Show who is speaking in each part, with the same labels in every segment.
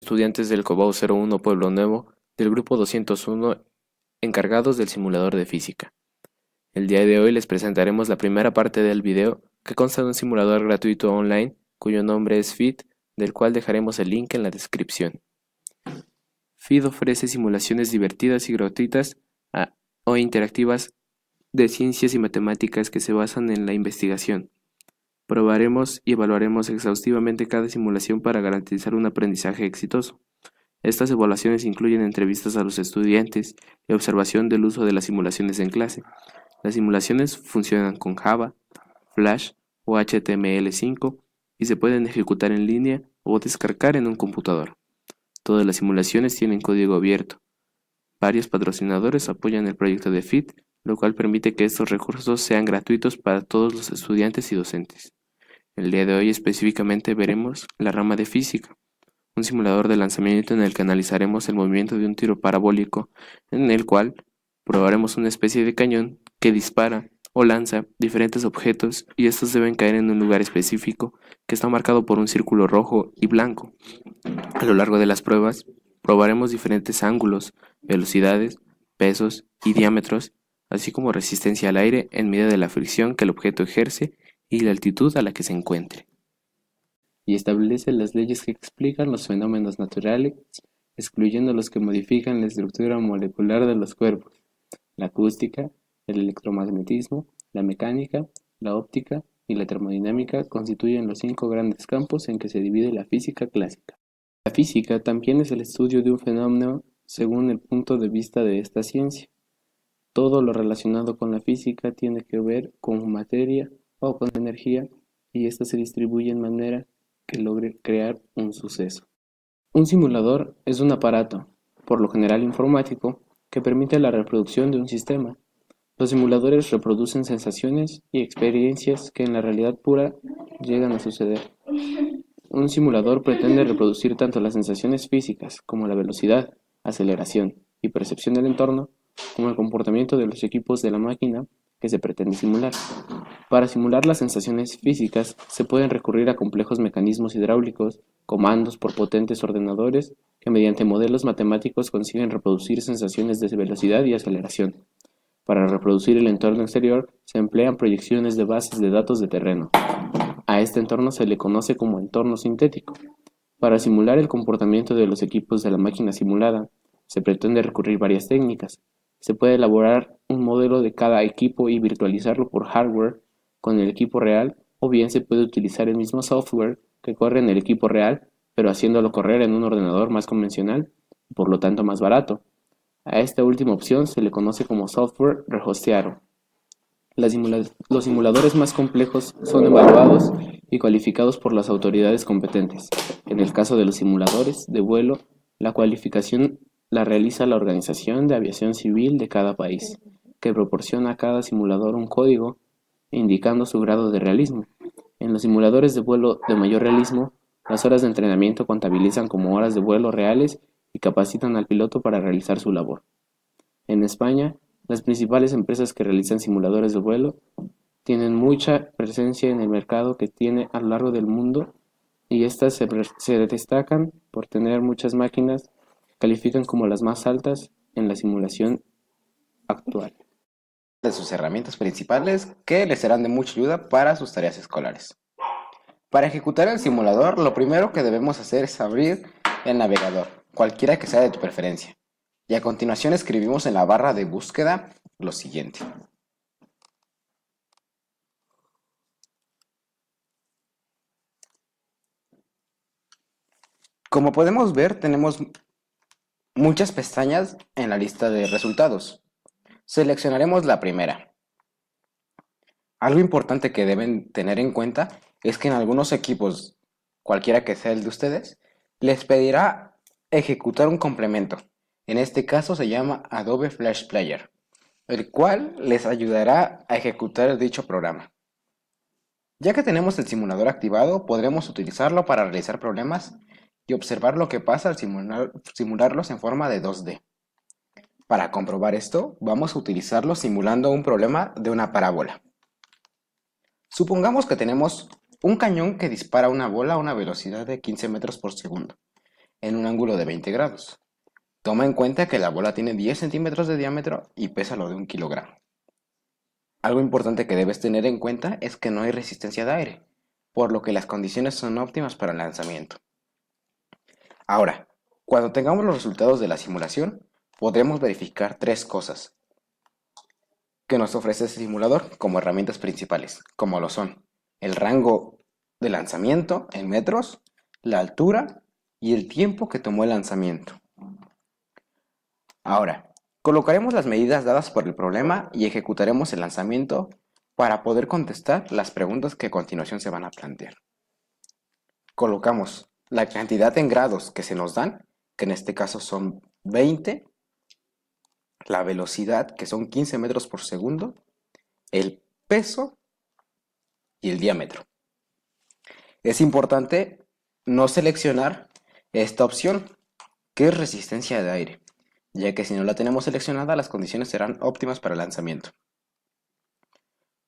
Speaker 1: estudiantes del Cobao 01 Pueblo Nuevo del grupo 201 encargados del simulador de física. El día de hoy les presentaremos la primera parte del video que consta de un simulador gratuito online cuyo nombre es FIT, del cual dejaremos el link en la descripción. FIT ofrece simulaciones divertidas y gratuitas o interactivas de ciencias y matemáticas que se basan en la investigación. Probaremos y evaluaremos exhaustivamente cada simulación para garantizar un aprendizaje exitoso. Estas evaluaciones incluyen entrevistas a los estudiantes y observación del uso de las simulaciones en clase. Las simulaciones funcionan con Java, Flash o HTML5 y se pueden ejecutar en línea o descargar en un computador. Todas las simulaciones tienen código abierto. Varios patrocinadores apoyan el proyecto de FIT, lo cual permite que estos recursos sean gratuitos para todos los estudiantes y docentes. El día de hoy específicamente veremos la rama de física, un simulador de lanzamiento en el que analizaremos el movimiento de un tiro parabólico, en el cual probaremos una especie de cañón que dispara o lanza diferentes objetos y estos deben caer en un lugar específico que está marcado por un círculo rojo y blanco. A lo largo de las pruebas, probaremos diferentes ángulos, velocidades, pesos y diámetros, así como resistencia al aire en medida de la fricción que el objeto ejerce y la altitud a la que se encuentre. Y establece las leyes que explican los fenómenos naturales, excluyendo los que modifican la estructura molecular de los cuerpos. La acústica, el electromagnetismo, la mecánica, la óptica y la termodinámica constituyen los 5 grandes campos en que se divide la física clásica. La física también es el estudio de un fenómeno según el punto de vista de esta ciencia. Todo lo relacionado con la física tiene que ver con materia o con energía y ésta se distribuye en manera que logre crear un suceso. Un simulador es un aparato, por lo general informático, que permite la reproducción de un sistema. Los simuladores reproducen sensaciones y experiencias que en la realidad pura llegan a suceder. Un simulador pretende reproducir tanto las sensaciones físicas como la velocidad, aceleración y percepción del entorno, como el comportamiento de los equipos de la máquina que se pretende simular. Para simular las sensaciones físicas se pueden recurrir a complejos mecanismos hidráulicos, comandos por potentes ordenadores que mediante modelos matemáticos consiguen reproducir sensaciones de velocidad y aceleración. Para reproducir el entorno exterior se emplean proyecciones de bases de datos de terreno. A este entorno se le conoce como entorno sintético. Para simular el comportamiento de los equipos de la máquina simulada, se pretende recurrir varias técnicas. Se puede elaborar un modelo de cada equipo y virtualizarlo por hardware con el equipo real, o bien se puede utilizar el mismo software que corre en el equipo real, pero haciéndolo correr en un ordenador más convencional y por lo tanto más barato. A esta última opción se le conoce como software rehosteado. Los simuladores más complejos son evaluados y calificados por las autoridades competentes. En el caso de los simuladores de vuelo, la cualificación la realiza la Organización de Aviación Civil de cada país, que proporciona a cada simulador un código indicando su grado de realismo. En los simuladores de vuelo de mayor realismo, las horas de entrenamiento contabilizan como horas de vuelo reales y capacitan al piloto para realizar su labor. En España, las principales empresas que realizan simuladores de vuelo tienen mucha presencia en el mercado que tiene a lo largo del mundo y estas se destacan por tener muchas máquinas que califican como las más altas en la simulación actual.
Speaker 2: De sus herramientas principales que les serán de mucha ayuda para sus tareas escolares. Para ejecutar el simulador, lo primero que debemos hacer es abrir el navegador, cualquiera que sea de tu preferencia, y a continuación escribimos en la barra de búsqueda lo siguiente. Como podemos ver, tenemos muchas pestañas en la lista de resultados. Seleccionaremos la primera. Algo importante que deben tener en cuenta es que en algunos equipos, cualquiera que sea el de ustedes, les pedirá ejecutar un complemento. En este caso se llama Adobe Flash Player, el cual les ayudará a ejecutar dicho programa. Ya que tenemos el simulador activado, podremos utilizarlo para realizar problemas y observar lo que pasa al simularlos en forma de 2D. Para comprobar esto, vamos a utilizarlo simulando un problema de una parábola. Supongamos que tenemos un cañón que dispara una bola a una velocidad de 15 metros por segundo. en un ángulo de 20 grados. Toma en cuenta que la bola tiene 10 centímetros de diámetro y pesa lo de 1 kilogramo. Algo importante que debes tener en cuenta es que no hay resistencia de aire, por lo que las condiciones son óptimas para el lanzamiento. Ahora, cuando tengamos los resultados de la simulación, podremos verificar tres cosas que nos ofrece este simulador como herramientas principales, como lo son el rango de lanzamiento en metros, la altura y el tiempo que tomó el lanzamiento. Ahora, colocaremos las medidas dadas por el problema y ejecutaremos el lanzamiento para poder contestar las preguntas que a continuación se van a plantear. Colocamos la cantidad en grados que se nos dan, que en este caso son 20, la velocidad, que son 15 metros por segundo, el peso y el diámetro. Es importante no seleccionar esta opción, que es resistencia de aire, ya que si no la tenemos seleccionada, las condiciones serán óptimas para el lanzamiento.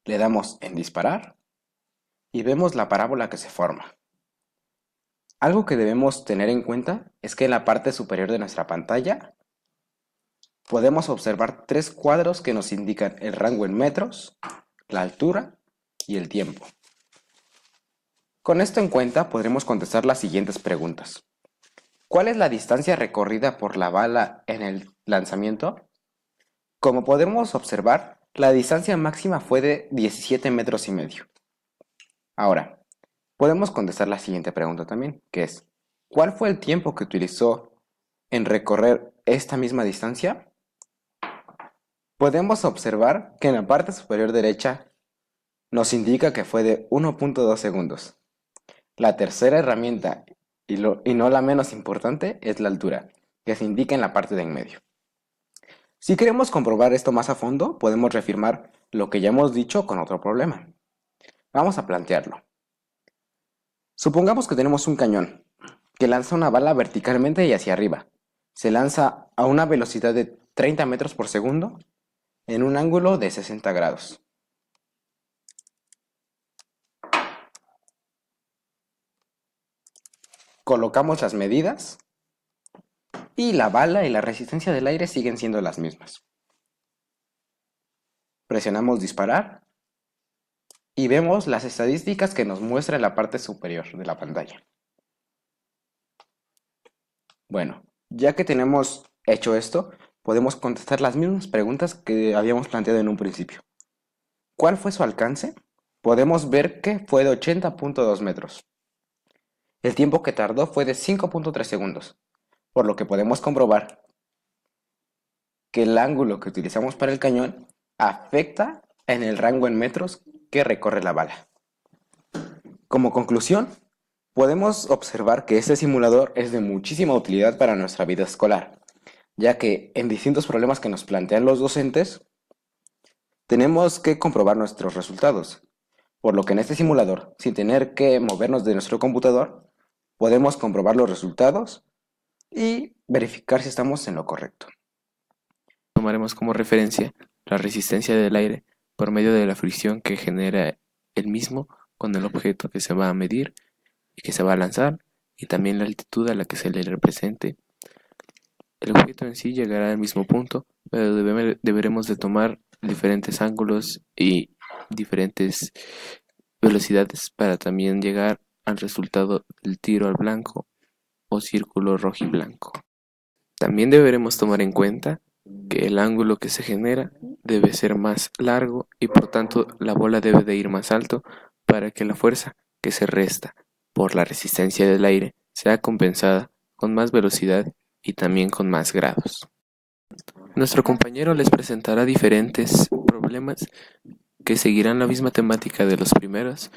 Speaker 2: Le damos en disparar y vemos la parábola que se forma. Algo que debemos tener en cuenta es que en la parte superior de nuestra pantalla podemos observar tres cuadros que nos indican el rango en metros, la altura y el tiempo. Con esto en cuenta podremos contestar las siguientes preguntas. ¿Cuál es la distancia recorrida por la bala en el lanzamiento? Como podemos observar, la distancia máxima fue de 17 metros y medio. Ahora, podemos contestar la siguiente pregunta también, que es, ¿cuál fue el tiempo que utilizó en recorrer esta misma distancia? Podemos observar que en la parte superior derecha nos indica que fue de 1.2 segundos. La tercera herramienta, y no la menos importante, es la altura, que se indica en la parte de en medio. Si queremos comprobar esto más a fondo, podemos reafirmar lo que ya hemos dicho con otro problema. Vamos a plantearlo. Supongamos que tenemos un cañón que lanza una bala verticalmente y hacia arriba. Se lanza a una velocidad de 30 metros por segundo en un ángulo de 60 grados. Colocamos las medidas y la bala y la resistencia del aire siguen siendo las mismas. Presionamos disparar y vemos las estadísticas que nos muestra en la parte superior de la pantalla. Bueno, ya que tenemos hecho esto, podemos contestar las mismas preguntas que habíamos planteado en un principio. ¿Cuál fue su alcance? Podemos ver que fue de 80.2 metros. El tiempo que tardó fue de 5.3 segundos, por lo que podemos comprobar que el ángulo que utilizamos para el cañón afecta en el rango en metros que recorre la bala. Como conclusión, podemos observar que este simulador es de muchísima utilidad para nuestra vida escolar, ya que en distintos problemas que nos plantean los docentes, tenemos que comprobar nuestros resultados, por lo que en este simulador, sin tener que movernos de nuestro computador, podemos comprobar los resultados y verificar si estamos en lo correcto.
Speaker 1: Tomaremos como referencia la resistencia del aire por medio de la fricción que genera el mismo con el objeto que se va a medir y que se va a lanzar, y también la altitud a la que se le represente. El objeto en sí llegará al mismo punto, pero deberemos de tomar diferentes ángulos y diferentes velocidades para también llegar al resultado del tiro al blanco o círculo rojo y blanco. También deberemos tomar en cuenta que el ángulo que se genera debe ser más largo y por tanto la bola debe de ir más alto para que la fuerza que se resta por la resistencia del aire sea compensada con más velocidad y también con más grados. Nuestro compañero les presentará diferentes problemas que seguirán la misma temática de los primeros,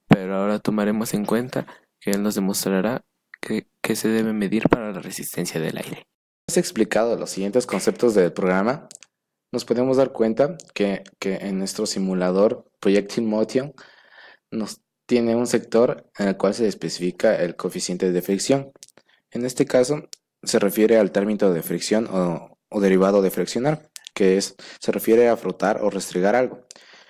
Speaker 1: pero ahora tomaremos en cuenta que él nos demostrará qué se debe medir para la resistencia del aire.
Speaker 3: Has explicado los siguientes conceptos del programa, nos podemos dar cuenta que en nuestro simulador Projectile Motion nos tiene un sector en el cual se especifica el coeficiente de fricción. En este caso se refiere al término de fricción o derivado de friccionar, que se refiere a frotar o restregar algo.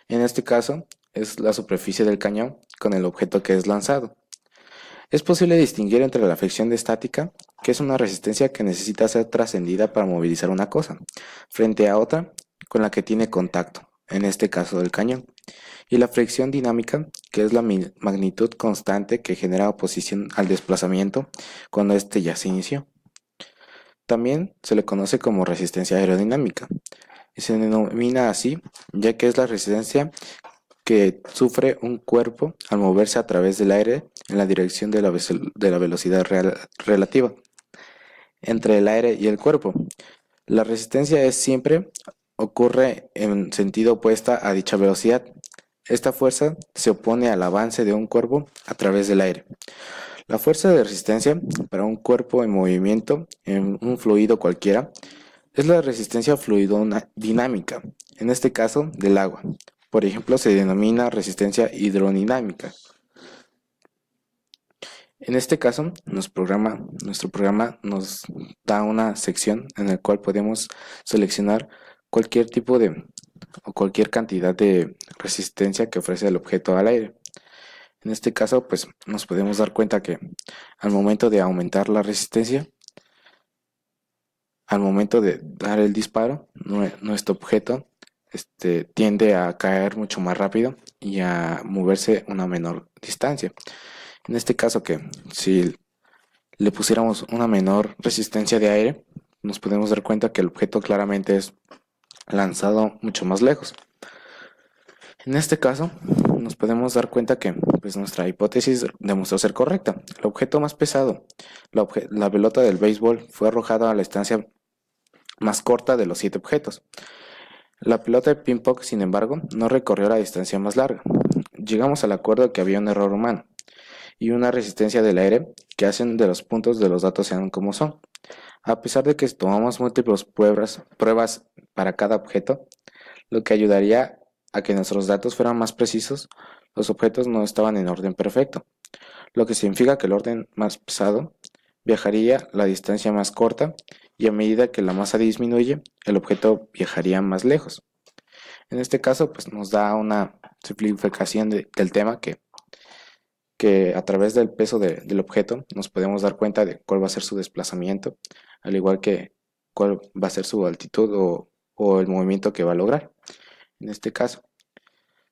Speaker 3: En este caso es la superficie del cañón con el objeto que es lanzado. Es posible distinguir entre la fricción estática, que es una resistencia que necesita ser trascendida para movilizar una cosa, frente a otra con la que tiene contacto, en este caso el cañón, y la fricción dinámica, que es la magnitud constante que genera oposición al desplazamiento cuando éste ya se inició. También se le conoce como resistencia aerodinámica, y se denomina así ya que es la resistencia que sufre un cuerpo al moverse a través del aire en la dirección de la velocidad relativa entre el aire y el cuerpo. La resistencia siempre ocurre en sentido opuesto a dicha velocidad. Esta fuerza se opone al avance de un cuerpo a través del aire. La fuerza de resistencia para un cuerpo en movimiento en un fluido cualquiera es la resistencia fluidodinámica, en este caso del agua. Por ejemplo, se denomina resistencia hidrodinámica. En este caso, nuestro programa nos da una sección en la cual podemos seleccionar cualquier tipo de o cualquier cantidad de resistencia que ofrece el objeto al aire. En este caso, pues nos podemos dar cuenta que al momento de aumentar la resistencia, al momento de dar el disparo, nuestro objeto tiende a caer mucho más rápido y a moverse una menor distancia. En este caso que si le pusiéramos una menor resistencia de aire, nos podemos dar cuenta que el objeto claramente es lanzado mucho más lejos. En este caso, nos podemos dar cuenta que pues, nuestra hipótesis demostró ser correcta. El objeto más pesado, la pelota del béisbol, fue arrojada a la distancia más corta de los 7 objetos. La pelota de ping-pong, sin embargo, no recorrió la distancia más larga. Llegamos al acuerdo de que había un error humano y una resistencia del aire que hacen de los puntos de los datos sean como son. A pesar de que tomamos múltiples pruebas para cada objeto, lo que ayudaría a que nuestros datos fueran más precisos, los objetos no estaban en orden perfecto, lo que significa que el orden más pesado viajaría la distancia más corta y a medida que la masa disminuye, el objeto viajaría más lejos. En este caso, pues nos da una simplificación del tema que a través del peso del objeto nos podemos dar cuenta de cuál va a ser su desplazamiento, al igual que cuál va a ser su altitud o el movimiento que va a lograr. En este caso,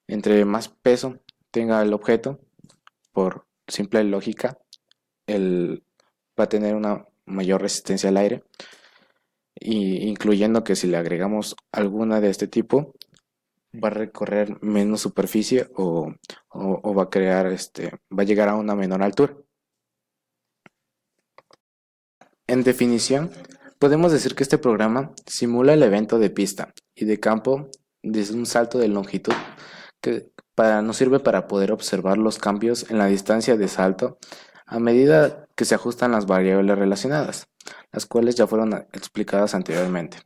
Speaker 3: entre más peso tenga el objeto, por simple lógica, va a tener una mayor resistencia al aire, incluyendo que si le agregamos alguna de este tipo, va a recorrer menos superficie o va a crear va a llegar a una menor altura. En definición, podemos decir que este programa simula el evento de pista y de campo desde un salto de longitud que nos sirve para poder observar los cambios en la distancia de salto a medida que se ajustan las variables relacionadas, las cuales ya fueron explicadas anteriormente.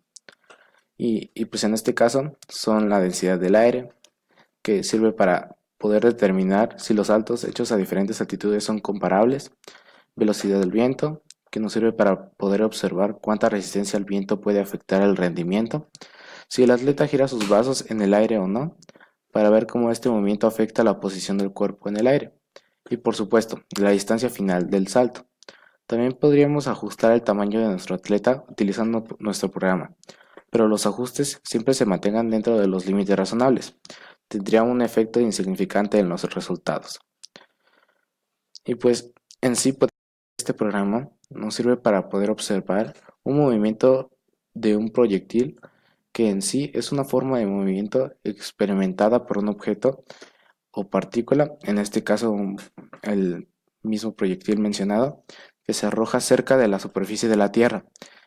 Speaker 3: Y pues en este caso son la densidad del aire, que sirve para poder determinar si los saltos hechos a diferentes altitudes son comparables, velocidad del viento, que nos sirve para poder observar cuánta resistencia al viento puede afectar el rendimiento, si el atleta gira sus brazos en el aire o no, para ver cómo este movimiento afecta la posición del cuerpo en el aire, y por supuesto, la distancia final del salto. También podríamos ajustar el tamaño de nuestro atleta utilizando nuestro programa, pero los ajustes siempre se mantengan dentro de los límites razonables. Tendría un efecto insignificante en los resultados. Y pues en sí este programa nos sirve para poder observar un movimiento de un proyectil que en sí es una forma de movimiento experimentada por un objeto o partícula, en este caso el mismo proyectil mencionado, que se arroja cerca de la superficie de la Tierra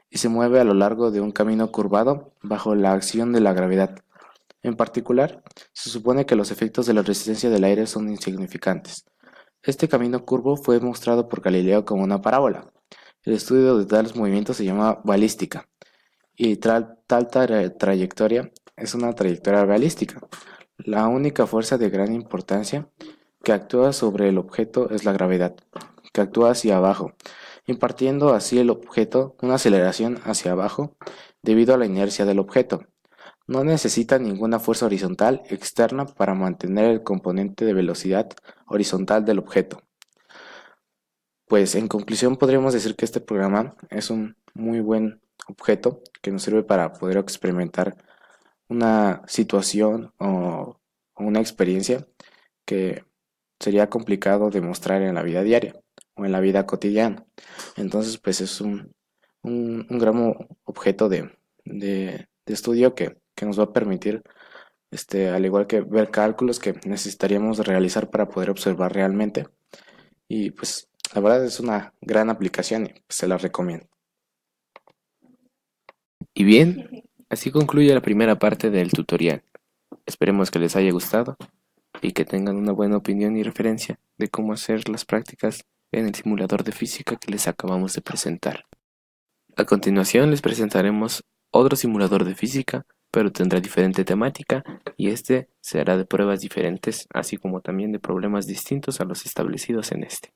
Speaker 3: y se mueve a lo largo de un camino curvado bajo la acción de la gravedad. En particular, se supone que los efectos de la resistencia del aire son insignificantes. Este camino curvo fue mostrado por Galileo como una parábola. El estudio de tales movimientos se llama balística, y tal trayectoria es una trayectoria balística. La única fuerza de gran importancia que actúa sobre el objeto es la gravedad, que actúa hacia abajo, impartiendo así al objeto una aceleración hacia abajo debido a la inercia del objeto. No necesita ninguna fuerza horizontal externa para mantener el componente de velocidad horizontal del objeto. Pues en conclusión podríamos decir que este programa es un muy buen objeto que nos sirve para poder experimentar una situación o una experiencia que sería complicado demostrar en la vida diaria o en la vida cotidiana. Entonces, pues es un gran objeto de estudio que nos va a permitir, al igual que ver cálculos que necesitaríamos realizar para poder observar realmente. Y pues la verdad es una gran aplicación y pues, se la recomiendo.
Speaker 1: Y bien, así concluye la primera parte del tutorial. Esperemos que les haya gustado y que tengan una buena opinión y referencia de cómo hacer las prácticas en el simulador de física que les acabamos de presentar. A continuación les presentaremos otro simulador de física, pero tendrá diferente temática y este se hará de pruebas diferentes, así como también de problemas distintos a los establecidos en este.